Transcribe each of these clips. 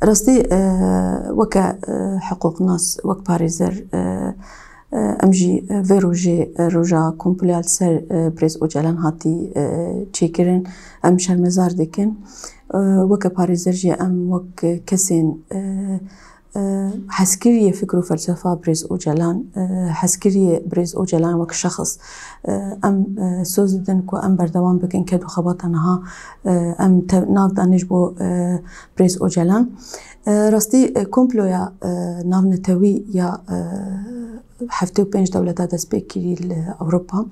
راستي وك حقوق ناس وك باريزر امجي فيروجي روجا كومبليال سر بريز اوجلان هاتي تشيكرن ام شرمزار دكن وك باريزر جي ام وك كسين حسكرية فكر وفلسفة بريز اوجلان حسكرية بريز اوجلان وك شخص ام سوزدن كو ام بردوان بكن كدو خبطنها ام ناف دانش بو بريز اوجلان راستي كومبلويا ناف نتوي يا حفتو بينج دولتا دسبيكي لأوروبا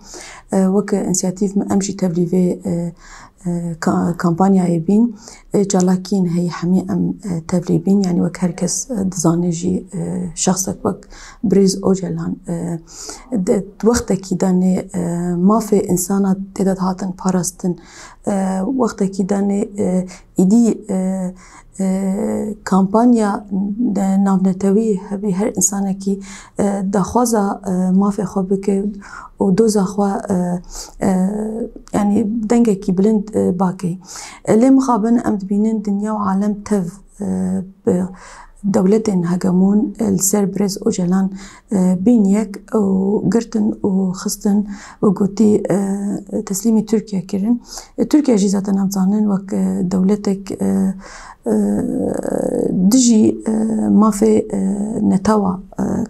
وك انسياتيف امجي تبليفي كامبانيا يبين جالاكين هي حمي ام تبليبين يعني وك هركس دزانجي شخصك وك بريز اوجلان وقتك داني ما في انسانات تدد هاتن باراستن وقتك داني ايدي كامبانيا ناونتوي هبي هر انسانكي دخوازا ما في خوبك ودوزا خوا يعني دنگكي بلند باكي لي مخابن ام دبينن دنيا وعالم تف دولتين هجمون السر بريز اوجلان بينيك وقرتن وخستن وقوتي تسليمي تركيا كيرن تركيا جيزة نمزانن وك دولتك دجي ما في نتوى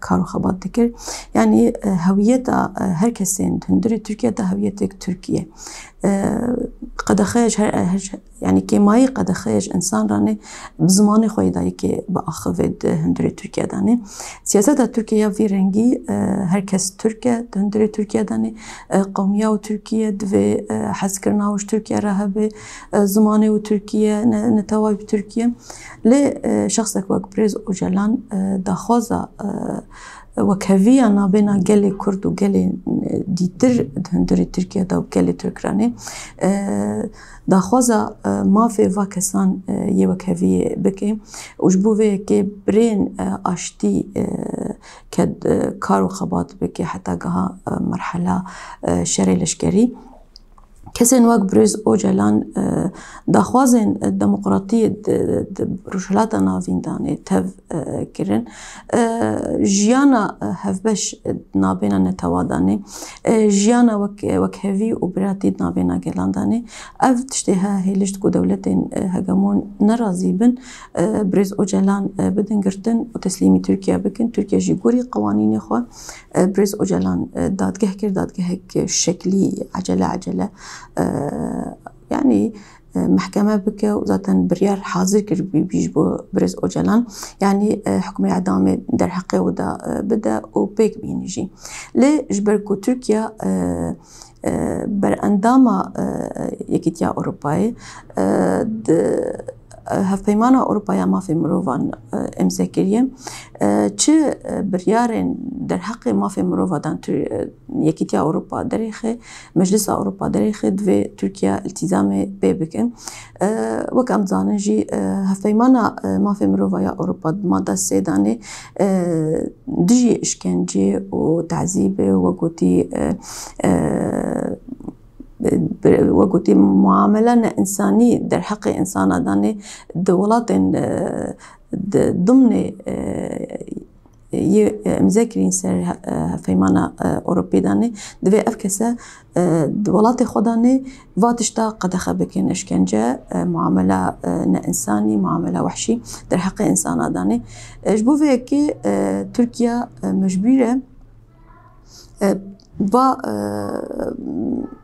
كارو خبات دكر يعني هويتها هركسين هندري تركيا ده هويتك تركيا قد خيج يعني كماي قد خيج انسان راني بزمان خويداي كي باخفد هندري تركيا داني سياسه تركيا في رنگي هركس تركيا هندري تركيا داني قوميه وتركيا دفي حسكرنا وش تركيا رهبه زماني وتركيا نتوى بتركيا لشخصك وك بريز اوجلان داخوزا وكهفية نابنا جالي كرد وجالي ديتر هندري تركيا دا وجالي تركراني داخوزا ما في فاكسان يوكهفية بكي وجبوه كي برين اشتي كد كارو خبات بكي حتى جها مرحلة شري لشكري كسين وقت بريز اوجلان داخوازن الديمقراطية روشلاتا نافين داني تف كرن جيانا هفبش نابينا نتواداني جيانا وك هفي وبراتي نابينا جلان داني اف تشتها هيلش تكو دولتين هجمون نرازيبن بريز اوجلان بدن قرتن وتسليمي تركيا بكن تركيا جيبوري قوانين خوا بريز اوجلان دادگه كر دادگه شكلي عجلة يعني محكمة بك وذاتا بريار حاضر كر بيجبو بريز اوجلان يعني حكم اعدام در حقه ودا بدا وبيك بينجي لي جبركو تركيا بر انداما يكيتيا اوروباي هفپیمانا اروپایا ما في مروفان امزاكريم چه بريارن در حق ما في مروفان يكيتيا اوروبا دريخه مجلس اوروبا دريخه دو تركيا التزام بيبكن وكم زانجي هفپیمانا ما في مروفايا اوروبا ماده سيداني دجي اشكنجي وتعذيب وقوتي وقتي معاملة إنسانية در حق إنسان داني دولات ضمن مذاكرين سر فيمانا أوروبي داني دوي أفكسة دولات خداني واتشتا قد خبكين إشكنجة معاملة إنساني معاملة وحشي در حق إنسان داني جبو فيكي تركيا مجبورة با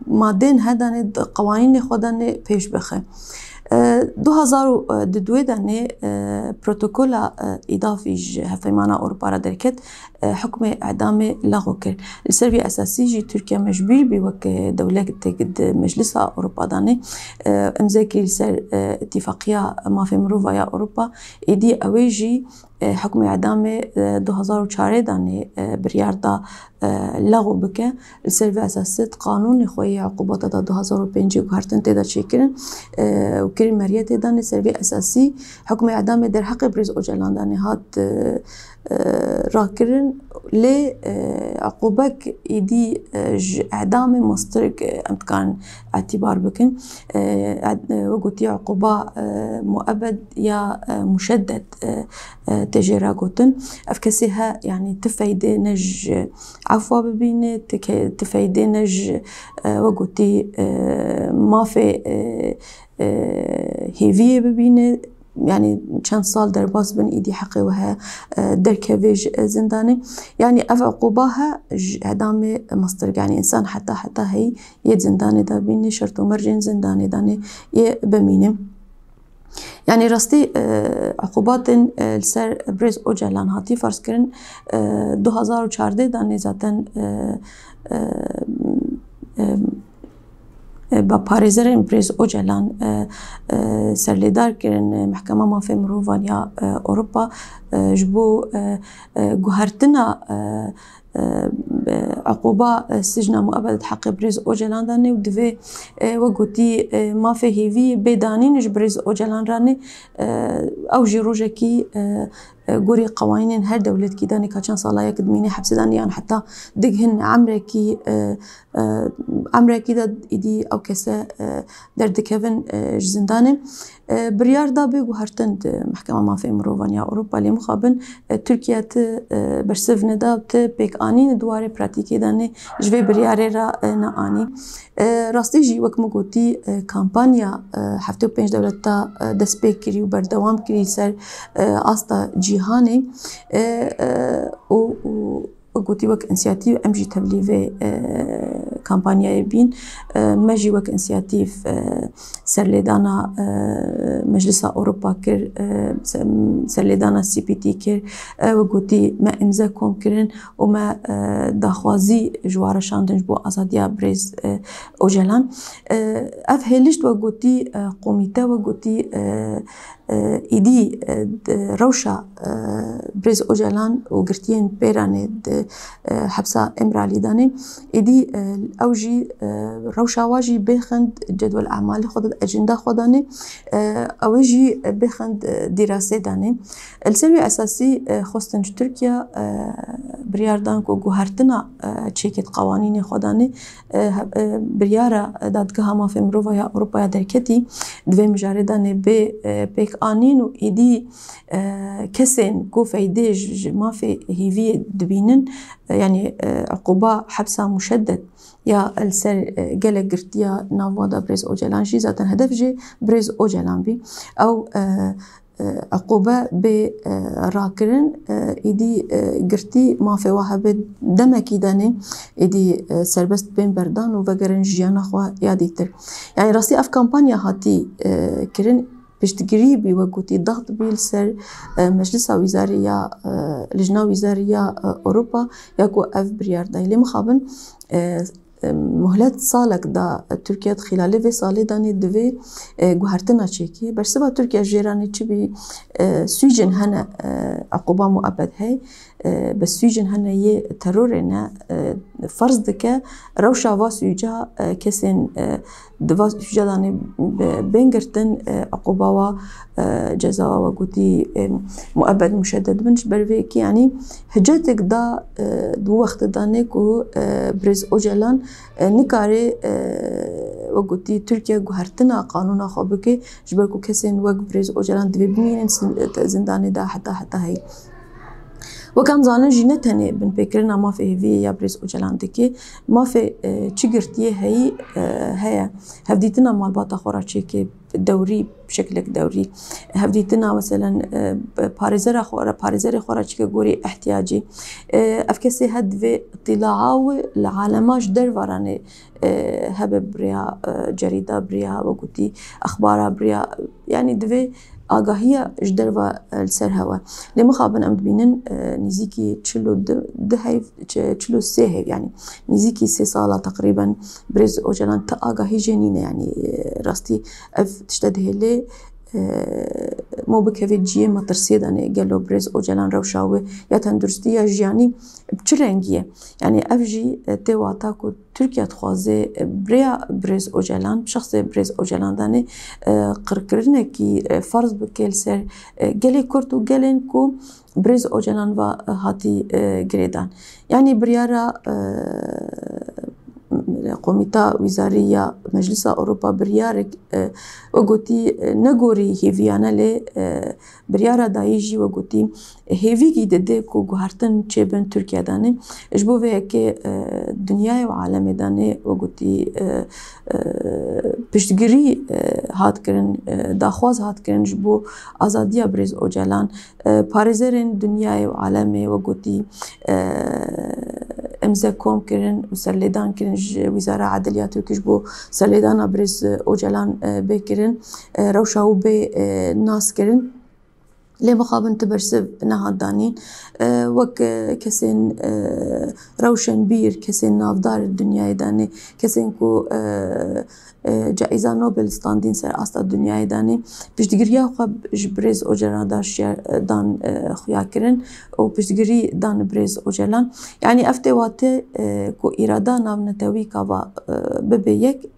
مادين هداني قوانين خوداني پیش بخه 2002 داني بروتوكولا إضافي هفيمانا أوروبا را دركت حكم إعدام لغو كر السبب أساسي جي تركيا مجبور بوك دولة تجد مجلس أوروبا داني امزاكي لسر اتفاقية ما في مروفايا أوروبا إدي أويجي حكم إعدام 2004 داني برياردا لغو بك السبب أساسي قانون خوي عقوبات 2005 وكارتن تدا شكرن وكريم ویزاریت دانه سروی اساسی حکم اعدام در حق برز اوجلان دانه هات راكرن ل عقوبك إيدي إعدام مسترق أمكان اعتبار بكن وقتي عقوبة مؤبد يا مشدد تجرا قوتن أفكسيها يعني تفايدة نج عفوا ببينة تفايدة نج وقتي ما في هيفية ببينة يعني چند سال در باز بن ایدی حقی وها در كويج زنداني يعني اف عقوباها اعدام مصدر يعني انسان حتى هي يد زنداني دا بيني شرط ومرجن زنداني داني بمينه يعني راستي عقوبات السر برز اوجلان هاتي فرض كرن 2014 داني ذاتن با پارێزەرên برێز ئۆجەلان سەرلێدار کردن محکمە مافê mirovan ya Ewropa ji bo guhertina عقوبة سجن مؤبد حق برز اوجلان داني ودفي وقتي ما في هيفي بدانين برز اوجلان راني او جيروجكي قوري قوانين هر دولة كي داني كاتشان صلايا كدميني حبس داني يعني حتى دقهن عمركي دا إيدي أو كسا درد كيفن جزنداني بريار دا بيقو هرتند محكمة ما في mirovan ya Ewropa لي مخابن تركيا برسفن دا بيك آنين دواري براتيكي داني جوي برياري را نآني راستي جي وك مقوتي كامبانيا هفتو 5 دولتا دست بيك كري وبردوام كري سر آستا جيهاني قوتي وك انسياتيف امجي تبليفي كامبانيا بين مجي وك انسياتيف سرليدانا مجلس اوروبا كر سرليدانا CPT كر وقوتي ما امزاكم كرن وما داخوازي جوار شاندنج بو ازاديا بريز اوجلان اف هيلشت وقوتي قوميتا وقوتي إيدي روشا بريز اوجلان وقرتين بيراني حبسا امرالي داني إيدي اوجي روشا واجي بخند جدول اعمال خود اجندا خوداني اوجي بخند دراسه داني السبب اساسي خوستنج تركيا برياردان كو جوهرتنا تشيكت قوانين خوداني بريارا دادگاه ما في mirovan ya Ewropa ya derketi دوی مجاردان بيك آنين و إيدي كسين كو فايديج ما في هيفي دبينن يعني عقوبة حبسة مشدد يا السر جلق قرتيا نافودا بريز اوجلان جي ذاتا هدف جي بريز اوجلان بي او عقوبة براكرن إيدي قرتي ما في واحد دمكي داني إيدي سربست بين بردان وفقرن جيانا خوا ياديتر يعني راسي اف كامبانيا هاتي كرن بشتگیری بی وقتی ضغط بیل سر مجلس وزارية لجنة وزارية أوروبا يكو اف بريار دايلي مخابن مهلت سالك دا تركيا خلال في سالي داني دوي جوهرتنا تشيكي برسبا تركيا جيراني تشبي سويجن هنا عقوبة مؤبد هاي بس سويجن هنا يه ترورنا فرض دكا روشا واسويجا كسين دوا سويجا داني بينغرتن عقوبة و جزاء وقتي مؤبد مشدد منش برفيك يعني هجتك دا دو وقت دانيكو بريز اوجلان نكاري وقتي تركيا جوهرتنا قانونا خابكي جبركو كسين وق بريز اوجلان دوي بمين زنداني دا حتى هاي وكان زانن جينتني بن فكرنا ما في هيفي يا بريز اوجلان دكي ما في تشيغرتيه هي هفديتنا مال باتا خورا تشيكي دوري بشكل دوري هفديتنا مثلا باريزر خورا تشيكي غوري احتياجي افكسي هدفي اطلاعاو العالماش دروراني هبب بريا جريدة بريا وقتي اخبارها بريا يعني دفي آگاهی جدروا السر هوا لمخابن أمد بينن نزيكي تشلو سه يعني نزيكي 3 سالة تقريبا بريز اوجلان تا آگاهی جنينة يعني راستي اف تشتده لي مو بكفي جيه مترسي داني قالوا بريز أوجلان روشاوي يا تندرستي يا جياني بچرنگيه يعني أفجي تيواتاكو تركيا تخوازي بريز أوجلان بشخص بريز أوجلان داني قرقرنه كي فرض بكيل سر قالي كورتو قالين كو بريز أوجلان و هاتي قريدان يعني بريارة قوميتا وزارية مجلس أوروبا بريارك وقوتي نقوري هيفيانا لي بريارة دايجي وقوتي هيفيكي دده كو جوهرتن تشيبن تركيا داني اجبو فيكي دنياي وعالمي داني وقوتي پشتگیری هات کرن داخواز هات کرن جبو آزادیا بريز أوجلان پاريزرين دنياي وعالمي وقوتي امزه كوم كرن وسرليدان كرن وزارة عدلية تركيش بو سرليدان بريز أوجلان بكرن روشاو بي ناس كرن لي مقابن تبرسب نهاد دانين وك كسين روشن بير كسين نافدار الدنيا داني كسين كو جائزة نوبل ستاندين سر أستا الدنيا داني بيشتغريا خب بريز أوجلان داشيا دان خويا كرن و بيشتغري دان بريز أوجلان يعني أفتي واتي كو إرادة ناف نتاوي كابا ببيك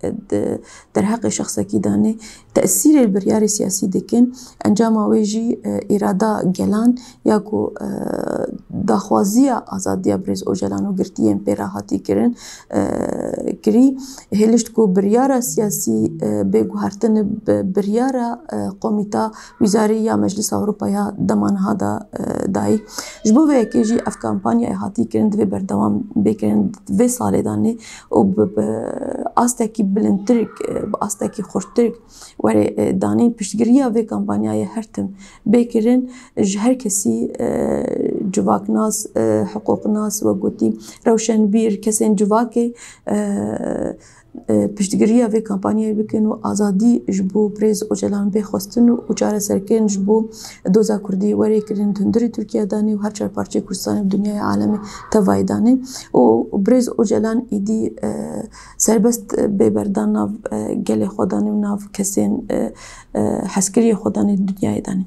در حق شخصا كي داني تأثير البريار السياسي دكن انجام ويجي إرادة جلان ياكو داخوازية آزادية بريز أوجلان وقرتيين بيرا هاتي كرن كري هلشت كو بريارة سياسي بيقوهرتن بريارة قوميتا وزارية مجلس أوروبا دمان هذا داي جبو ويكي جي أف كامبانيا هاتي كرن دوي بردوام بكرن دوي سالي داني وبأستاكي بلنترك بأستاكي خورترك وري دانين بشتگريا في كامبانيا هرتم بكرن هر كسي جواك ناس حقوق ناس وقوتي روشن بير كسين جواكي پشتگیری في کمپانیای بکن و آزادی جبو بريز أوجلان بخواستن و چاره سرکن جبو دوزا کردی وری کردن تندری ترکیه دانی و هر چهار پارچه کردستان دنیای عالمی توای دانی و بريز أوجلان ایدی سربست ببردان ناف گل خودانی و ناف کسین حسکری خودانی دنیای دانی